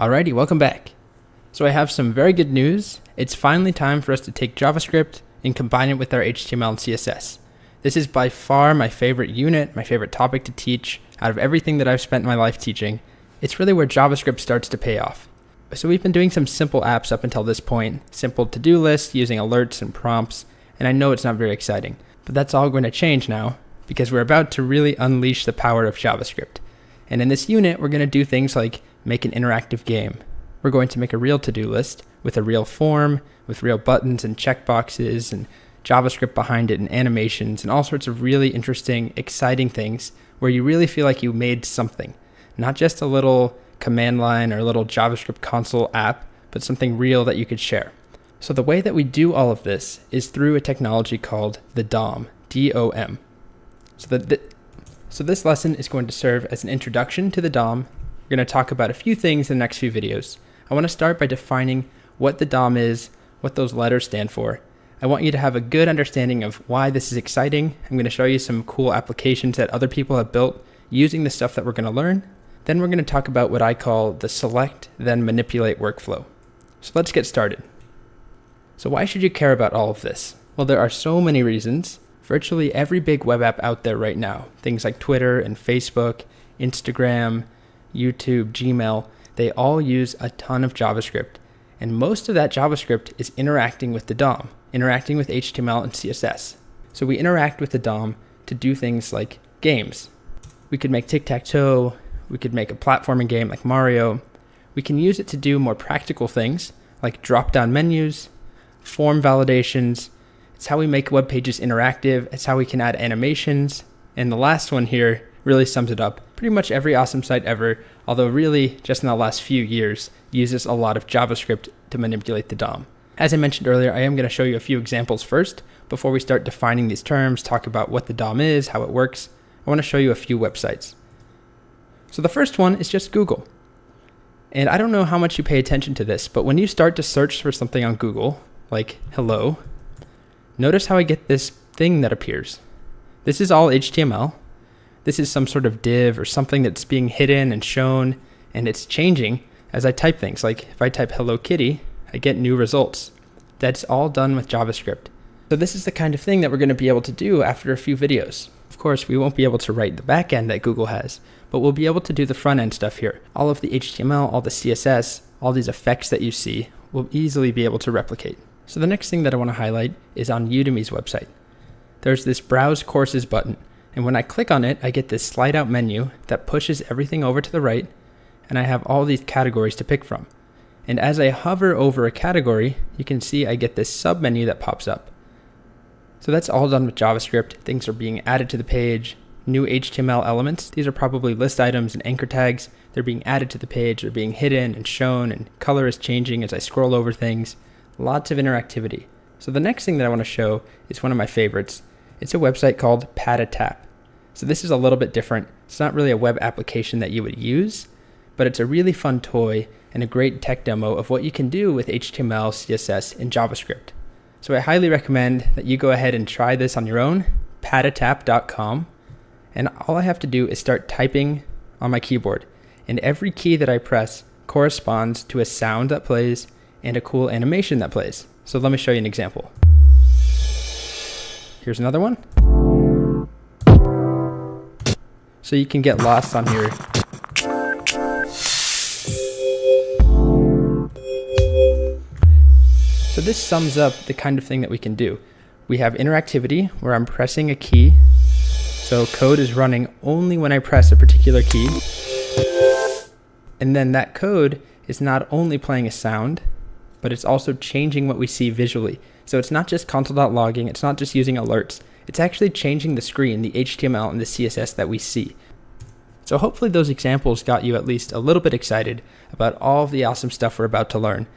Alrighty, welcome back. So I have some very good news. It's finally time for us to take JavaScript and combine it with our HTML and CSS. This is by far my favorite unit, my favorite topic to teach out of everything that I've spent my life teaching. It's really where JavaScript starts to pay off. So we've been doing some simple apps up until this point, simple to-do lists using alerts and prompts, and I know it's not very exciting, but that's all going to change now because we're about to really unleash the power of JavaScript. And in this unit, we're going to do things like make an interactive game. We're going to make a real to-do list with a real form, with real buttons and checkboxes and JavaScript behind it and animations and all sorts of really interesting, exciting things where you really feel like you made something. Not just a little command line or a little JavaScript console app, but something real that you could share. So the way that we do all of this is through a technology called the DOM, D-O-M. So this lesson is going to serve as an introduction to the DOM. We're going to talk about a few things in the next few videos. I want to start by defining what the DOM is, what those letters stand for. I want you to have a good understanding of why this is exciting. I'm going to show you some cool applications that other people have built using the stuff that we're going to learn. Then we're going to talk about what I call the select, then manipulate workflow. So let's get started. So why should you care about all of this? Well, there are so many reasons. Virtually every big web app out there right now, things like Twitter and Facebook, Instagram, YouTube, Gmail, they all use a ton of JavaScript. And most of that JavaScript is interacting with the DOM, interacting with HTML and CSS. So we interact with the DOM to do things like games. We could make tic-tac-toe, we could make a platforming game like Mario. We can use it to do more practical things like drop-down menus, form validations. It's how we make web pages interactive. It's how we can add animations. And the last one here really sums it up. Pretty much every awesome site ever, although really just in the last few years, uses a lot of JavaScript to manipulate the DOM. As I mentioned earlier, I am going to show you a few examples first before we start defining these terms, talk about what the DOM is, how it works. I want to show you a few websites. So the first one is just Google. And I don't know how much you pay attention to this, but when you start to search for something on Google, like hello, notice how I get this thing that appears. This is all HTML. This is some sort of div or something that's being hidden and shown, and it's changing as I type things. Like if I type Hello Kitty, I get new results. That's all done with JavaScript. So this is the kind of thing that we're going to be able to do after a few videos. Of course, we won't be able to write the backend that Google has, but we'll be able to do the front end stuff here. All of the HTML, all the CSS, all these effects that you see, we'll easily be able to replicate. So the next thing that I want to highlight is on Udemy's website. There's this Browse Courses button, and when I click on it, I get this slide out menu that pushes everything over to the right, and I have all these categories to pick from. And as I hover over a category, you can see I get this sub menu that pops up. So that's all done with JavaScript. Things are being added to the page, new HTML elements. These are probably list items and anchor tags. They're being added to the page, they're being hidden and shown, and color is changing as I scroll over things. Lots of interactivity. So the next thing that I want to show is one of my favorites. It's a website called Pad-a-Tap. So this is a little bit different. It's not really a web application that you would use, but it's a really fun toy and a great tech demo of what you can do with HTML, CSS, and JavaScript. So I highly recommend that you go ahead and try this on your own, padatap.com. And all I have to do is start typing on my keyboard. And every key that I press corresponds to a sound that plays and a cool animation that plays. So let me show you an example. Here's another one. So you can get lost on here. So this sums up the kind of thing that we can do. We have interactivity where I'm pressing a key. So code is running only when I press a particular key. And then that code is not only playing a sound, but it's also changing what we see visually. So it's not just console.logging, it's not just using alerts. It's actually changing the screen, the HTML and the CSS that we see. So hopefully those examples got you at least a little bit excited about all of the awesome stuff we're about to learn.